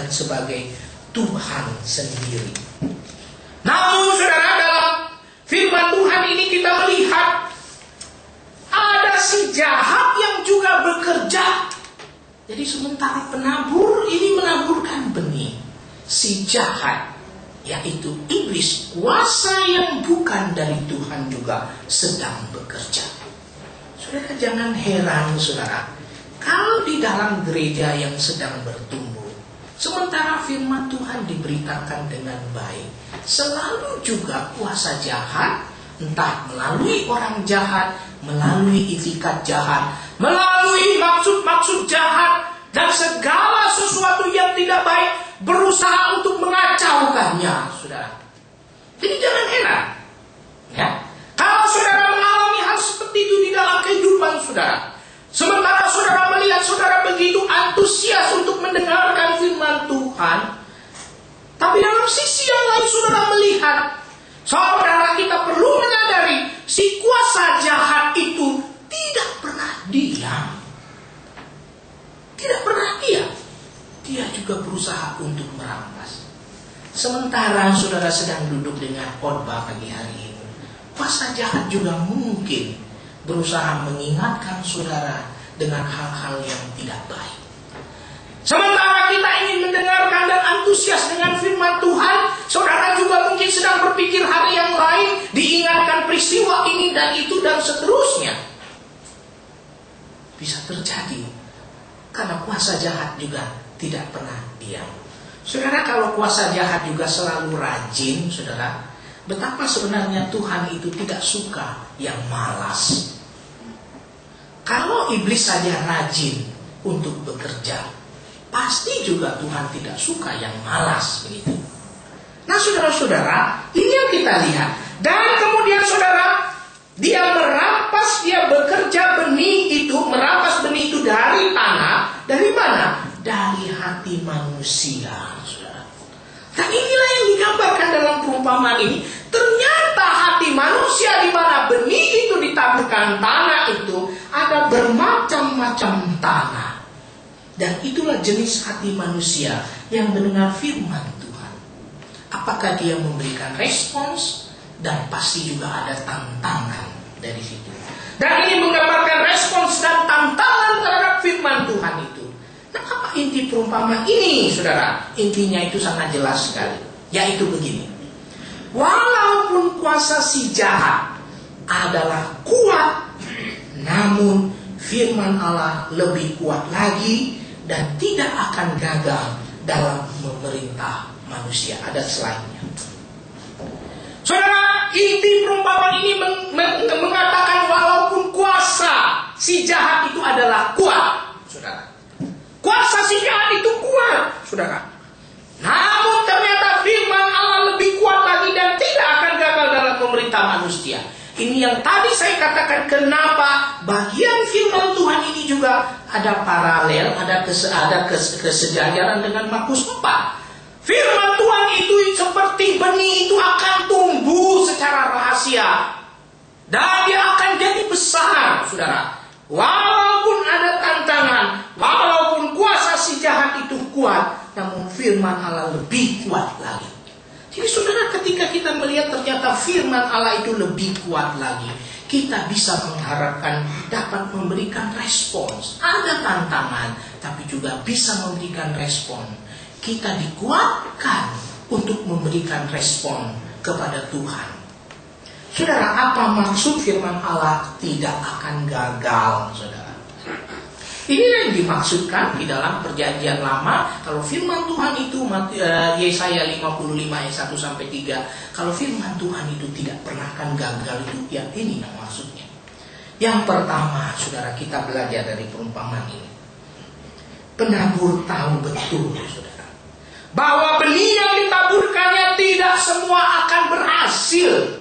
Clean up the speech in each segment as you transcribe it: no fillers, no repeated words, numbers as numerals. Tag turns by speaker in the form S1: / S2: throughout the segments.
S1: dijadikan sebagai Tuhan sendiri. Namun saudara, dalam firman Tuhan ini kita melihat ada si jahat yang juga bekerja. Jadi sementara penabur ini menaburkan benih, si jahat, yaitu iblis, kuasa yang bukan dari Tuhan juga sedang bekerja. Saudara, jangan heran saudara, kalau di dalam gereja yang sedang bertumbuh, sementara firman Tuhan diberitakan dengan baik, selalu juga kuasa jahat, entah melalui orang jahat, melalui itikat jahat, melalui maksud-maksud jahat, dan segala sesuatu yang tidak baik berusaha untuk mengacaukannya, saudara. Jadi jangan heran, ya, kalau saudara mengalami hal seperti itu di dalam kehidupan saudara. Sementara saudara melihat saudara begitu antusias untuk mendengarkan firman Tuhan, tapi dalam sisi yang lain saudara melihat, saudara, kita perlu menyadari si kuasa jahat itu tidak pernah diam. Tidak pernah diam. Dia juga berusaha untuk merampas. Sementara saudara sedang duduk dengan khotbah pagi hari ini, kuasa jahat juga mungkin berusaha mengingatkan saudara dengan hal-hal yang tidak baik. Sementara kita ingin mendengarkan dan antusias dengan firman Tuhan, saudara juga mungkin sedang berpikir hari yang lain, diingatkan peristiwa ini dan itu dan seterusnya. Bisa terjadi karena kuasa jahat juga tidak pernah diam. Saudara, kalau kuasa jahat juga selalu rajin, saudara, betapa sebenarnya Tuhan itu tidak suka yang malas. Kalau iblis saja rajin untuk bekerja, pasti juga Tuhan tidak suka yang malas, begitu. Nah, saudara-saudara, ini yang kita lihat. Dan kemudian saudara, dia merampas, dia bekerja benih itu, merampas benih itu dari tanah. Dari mana? Dari hati manusia, saudara. Dan inilah yang digambarkan dalam perumpamaan ini. Ternyata hati manusia di mana benih itu ditaburkan tanah itu ada bermacam-macam tanah. Dan itulah jenis hati manusia yang mendengar firman Tuhan. Apakah dia memberikan respons? Dan pasti juga ada tantangan dari situ. Dan ini menggambarkan respons dan tantangan terhadap firman Tuhan itu. Nah, apa inti perumpamaan ini, saudara? Intinya itu sangat jelas sekali. Yaitu begini. Walaupun kuasa si jahat adalah kuat, namun firman Allah lebih kuat lagi dan tidak akan gagal dalam memerintah manusia. Ada slide-nya. Saudara, inti perumpamaan ini mengatakan walaupun kuasa si jahat itu adalah kuat, saudara. Kuasa si jahat itu kuat, saudara. Namun ternyata firman Allah lebih kuat lagi dan tidak akan gagal dalam memerintah manusia. Ini yang tadi saya katakan kenapa bagian firman Tuhan ini juga ada paralel, ada kesejajaran dengan Markus 4. Firman Tuhan itu seperti benih itu akan tumbuh secara rahasia. Dan dia akan jadi besar, saudara. Walaupun ada tantangan, walaupun kuasa si jahat itu kuat, namun firman Allah lebih kuat lagi. Jadi saudara, ketika kita melihat ternyata firman Allah itu lebih kuat lagi, kita bisa mengharapkan dapat memberikan respons. Ada tantangan, tapi juga bisa memberikan respon. Kita dikuatkan untuk memberikan respon kepada Tuhan. Saudara, apa maksud firman Allah tidak akan gagal, saudara? Ini yang dimaksudkan di dalam perjanjian lama. Kalau firman Tuhan itu Yesaya 55 ayat 1 sampai 3, kalau firman Tuhan itu tidak pernah akan gagal, itu ya ini yang maksudnya. Yang pertama, saudara, kita belajar dari perumpamaan ini. Penabur tahu betul, saudara, bahwa benih yang ditaburkannya tidak semua akan berhasil.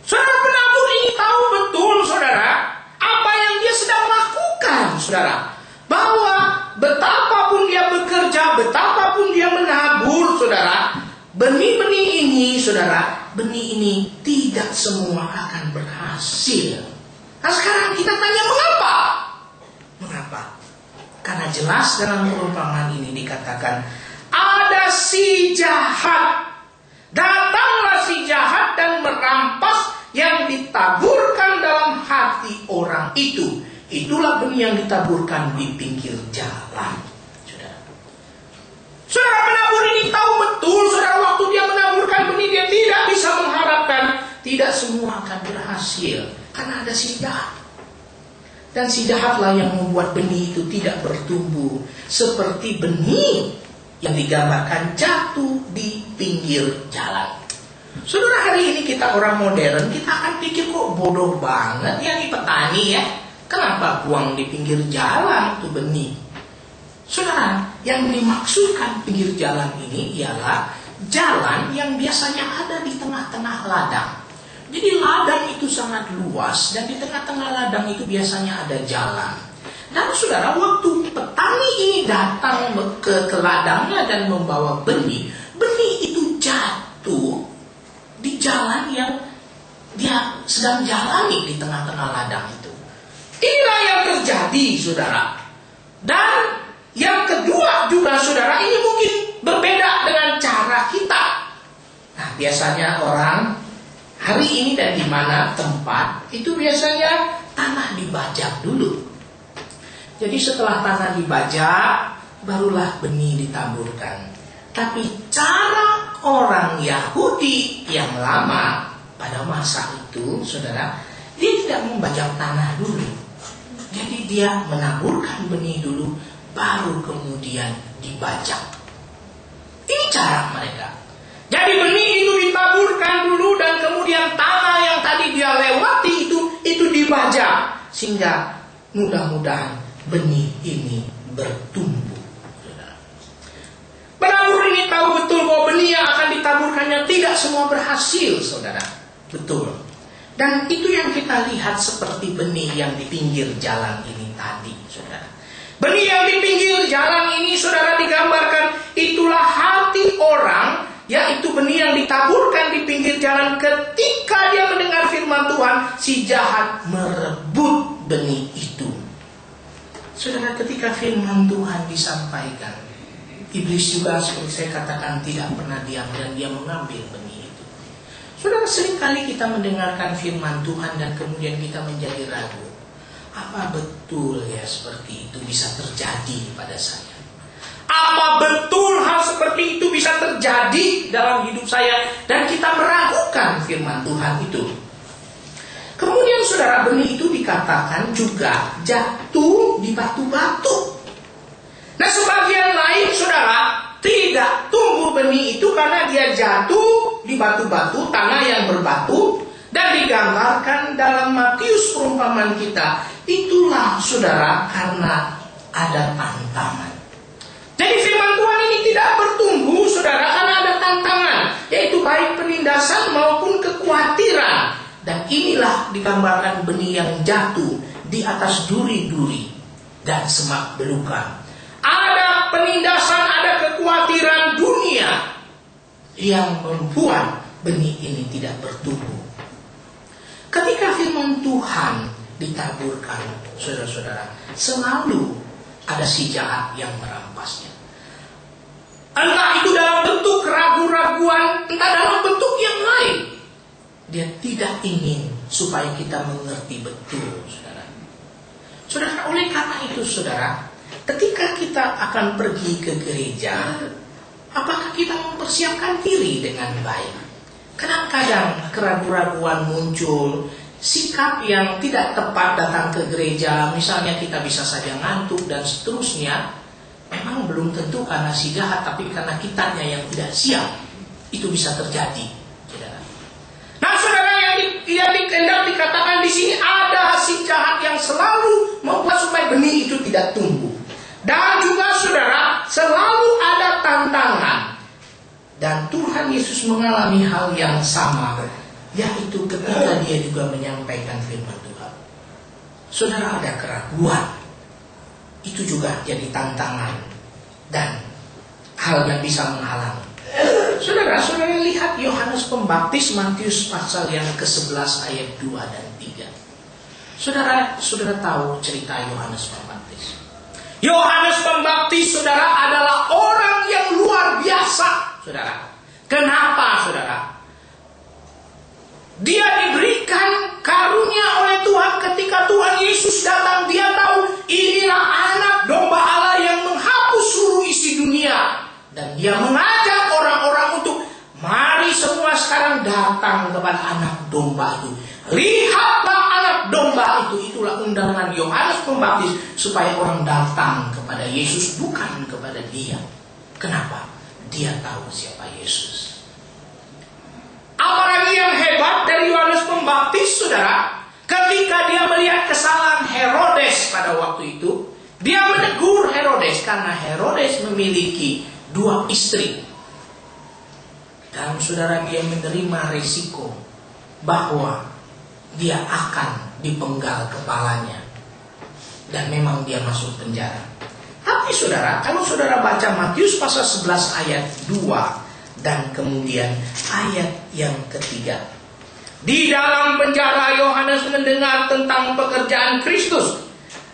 S1: Saudara, penabur ini tahu betul, saudara, apa yang dia sedang lakukan, saudara. Bahwa betapapun dia bekerja, betapapun dia menabur, saudara, benih-benih ini, saudara, benih ini tidak semua akan berhasil. Nah, sekarang kita tanya mengapa? Mengapa? Karena jelas dalam perumpamaan ini dikatakan, ada si jahat. Datanglah si jahat dan merampas yang ditaburkan dalam hati orang itu. Itulah benih yang ditaburkan di pinggir jalan. Saudara penabur ini tahu betul, saudara, waktu dia menaburkan benih, dia tidak bisa mengharapkan tidak semua akan berhasil. Karena ada si jahat. Dan si jahatlah yang membuat benih itu tidak bertumbuh. Seperti benih yang digambarkan jatuh di pinggir jalan. Saudara, hari ini kita orang modern, kita akan pikir kok bodoh banget ya nih petani ya. Kenapa buang di pinggir jalan itu benih? Saudara, yang dimaksudkan pinggir jalan ini ialah jalan yang biasanya ada di tengah-tengah ladang. Jadi ladang itu sangat luas dan di tengah-tengah ladang itu biasanya ada jalan. Dan saudara, waktu petani ini datang ke ladangnya dan membawa benih, benih itu jatuh di jalan yang dia sedang jalani di tengah-tengah ladang itu. Inilah yang terjadi, saudara. Dan yang kedua juga, saudara, ini mungkin berbeda dengan cara kita. Nah, biasanya orang hari ini dan di mana tempat itu biasanya tanah dibajak dulu. Jadi setelah tanah dibajak, barulah benih ditaburkan. Tapi cara orang Yahudi yang lama pada masa itu, saudara, dia tidak membajak tanah dulu. Jadi dia menaburkan benih dulu, baru kemudian dibajak. Ini cara mereka. Jadi benih itu ditaburkan dulu dan kemudian tanah yang tadi dia lewati itu dibajak. Sehingga mudah-mudahan benih ini bertumbuh. Penabur ini tahu betul bahwa benih yang akan ditaburkannya tidak semua berhasil, saudara. Betul. Dan itu yang kita lihat seperti benih yang di pinggir jalan ini tadi, saudara. Benih yang di pinggir jalan ini, saudara, digambarkan itulah hati orang, yaitu benih yang ditaburkan di pinggir jalan. Ketika dia mendengar firman Tuhan, si jahat merebut benih itu. Saudara, ketika firman Tuhan disampaikan, iblis juga seperti saya katakan tidak pernah diam dan dia mengambil benih itu. Saudara, seringkali kita mendengarkan firman Tuhan dan kemudian kita menjadi ragu. Apa betul ya seperti itu bisa terjadi pada saya? Apa betul hal seperti itu bisa terjadi dalam hidup saya? Dan kita meragukan firman Tuhan itu. Kemudian saudara, benih itu dikatakan juga jatuh di batu-batu. Nah, sebagian lain, saudara, tidak tumbuh benih itu karena dia jatuh di batu-batu, tanah yang berbatu. Dan digambarkan dalam Matius perumpamaan kita, itulah, saudara, karena ada tantangan. Jadi firman Tuhan ini tidak bertumbuh, saudara, karena ada tantangan, yaitu baik penindasan maupun kekhawatiran. Dan inilah digambarkan benih yang jatuh di atas duri-duri dan semak belukar. Ada penindasan, ada kekhawatiran dunia yang membuat benih ini tidak bertumbuh. Ketika firman Tuhan ditaburkan, saudara-saudara, selalu ada si jahat yang merampasnya. Entah itu dalam bentuk keraguan-raguan, entah dalam bentuk yang lain. Dia tidak ingin supaya kita mengerti betul, saudara. Saudara, oleh karena itu, saudara, ketika kita akan pergi ke gereja, apakah kita mempersiapkan diri dengan baik? Kadang-kadang keraguan-raguan muncul, sikap yang tidak tepat datang ke gereja, misalnya kita bisa saja ngantuk dan seterusnya. Memang belum tentu karena si jahat, tapi karena kitanya yang tidak siap. Itu bisa terjadi, saudara. Nah, saudara, yang dikatakan di sini ada si jahat yang selalu membuat supaya benih itu tidak tumbuh. Dan juga, saudara, selalu ada tantangan. Dan Tuhan Yesus mengalami hal yang sama, yaitu ketika dia juga menyampaikan firman Tuhan. Saudara, ada keraguan. Itu juga jadi tantangan dan hal yang bisa menghalangi. Saudara lihat Yohanes Pembaptis, Matius pasal yang ke-11 ayat 2 dan 3. Saudara tahu cerita Yohanes Pembaptis. Yohanes Pembaptis, saudara, adalah saudara. Kenapa, saudara? Dia diberikan karunia oleh Tuhan. Ketika Tuhan Yesus datang, dia tahu inilah anak domba Allah yang menghapus seluruh isi dunia. Dan dia mengajak orang-orang untuk mari semua sekarang datang kepada anak domba itu. Lihatlah anak domba itu. Itulah undangan Yohanes Pembaptis supaya orang datang kepada Yesus, bukan kepada dia. Kenapa? Dia tahu siapa Yesus. Apalagi yang hebat dari Yohanes Pembaptis, saudara, ketika dia melihat kesalahan Herodes pada waktu itu, dia menegur Herodes karena Herodes memiliki 2 istri. Dan saudara, dia menerima risiko bahwa dia akan dipenggal kepalanya. Dan memang dia masuk penjara. Tapi saudara, kalau saudara baca Matius pasal 11 ayat 2 dan kemudian ayat yang ketiga. Di dalam penjara Yohanes mendengar tentang pekerjaan Kristus,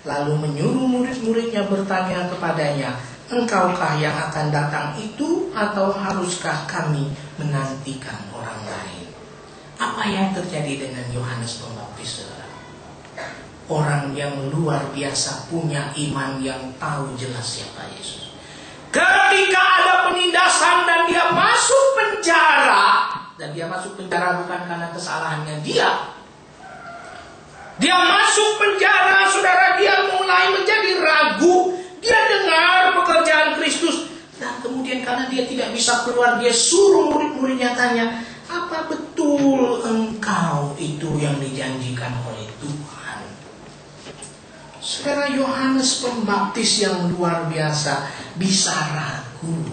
S1: lalu menyuruh murid-muridnya bertanya kepadanya, engkaukah yang akan datang itu, atau haruskah kami menantikan orang lain? Apa yang terjadi dengan Yohanes Pembaptis, saudara? Orang yang luar biasa, punya iman yang tahu jelas siapa Yesus. Ketika ada penindasan dan dia masuk penjara, dan dia masuk penjara bukan karena kesalahannya dia. Dia masuk penjara, saudara, dia mulai menjadi ragu. Dia dengar pekerjaan Kristus, dan kemudian karena dia tidak bisa keluar, dia suruh murid-muridnya tanya, apa betul engkau itu yang dijanjikan oleh Tuhan? Saudara, Yohanes Pembaptis yang luar biasa bisa ragu.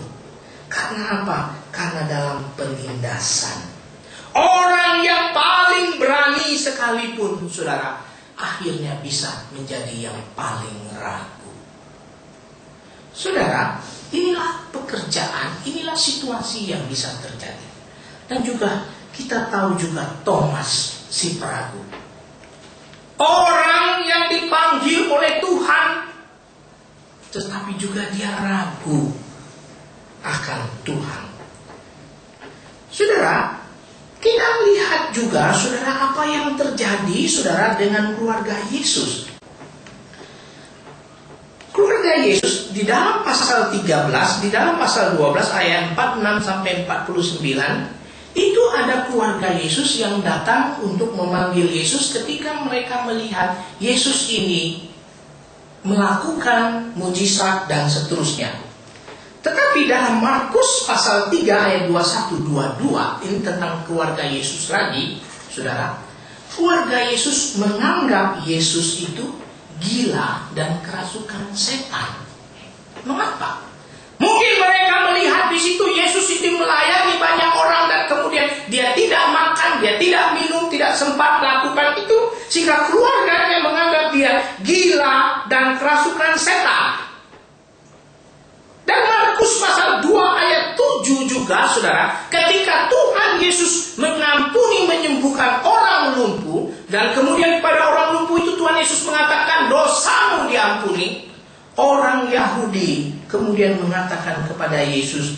S1: Karena apa? Karena dalam penindasan, orang yang paling berani sekalipun, saudara, akhirnya bisa menjadi yang paling ragu. Saudara, inilah pekerjaan, inilah situasi yang bisa terjadi. Dan juga kita tahu juga Thomas si peragu. Orang yang dipanggil oleh Tuhan, tetapi juga dia ragu akan Tuhan. Saudara, kita lihat juga, saudara, apa yang terjadi, saudara, dengan keluarga Yesus. Keluarga Yesus di dalam pasal 13, di dalam pasal 12 ayat 46 sampai 49, itu ada keluarga Yesus yang datang untuk memanggil Yesus ketika mereka melihat Yesus ini melakukan mujizat dan seterusnya. Tetapi dalam Markus pasal 3 ayat 21-22, ini tentang keluarga Yesus lagi, saudara. Keluarga Yesus menganggap Yesus itu gila dan kerasukan setan. Mengapa? Mungkin mereka melihat di situ Yesus itu melayani banyak orang dan kemudian dia tidak makan, dia tidak minum, tidak sempat melakukan itu, sehingga keluarganya menganggap dia gila dan kerasukan setan. Dan Markus pasal 2 ayat 7 juga, saudara, ketika Tuhan Yesus mengampuni, menyembuhkan orang lumpuh, dan kemudian pada orang lumpuh itu Tuhan Yesus mengatakan dosamu diampuni, orang Yahudi kemudian mengatakan kepada Yesus,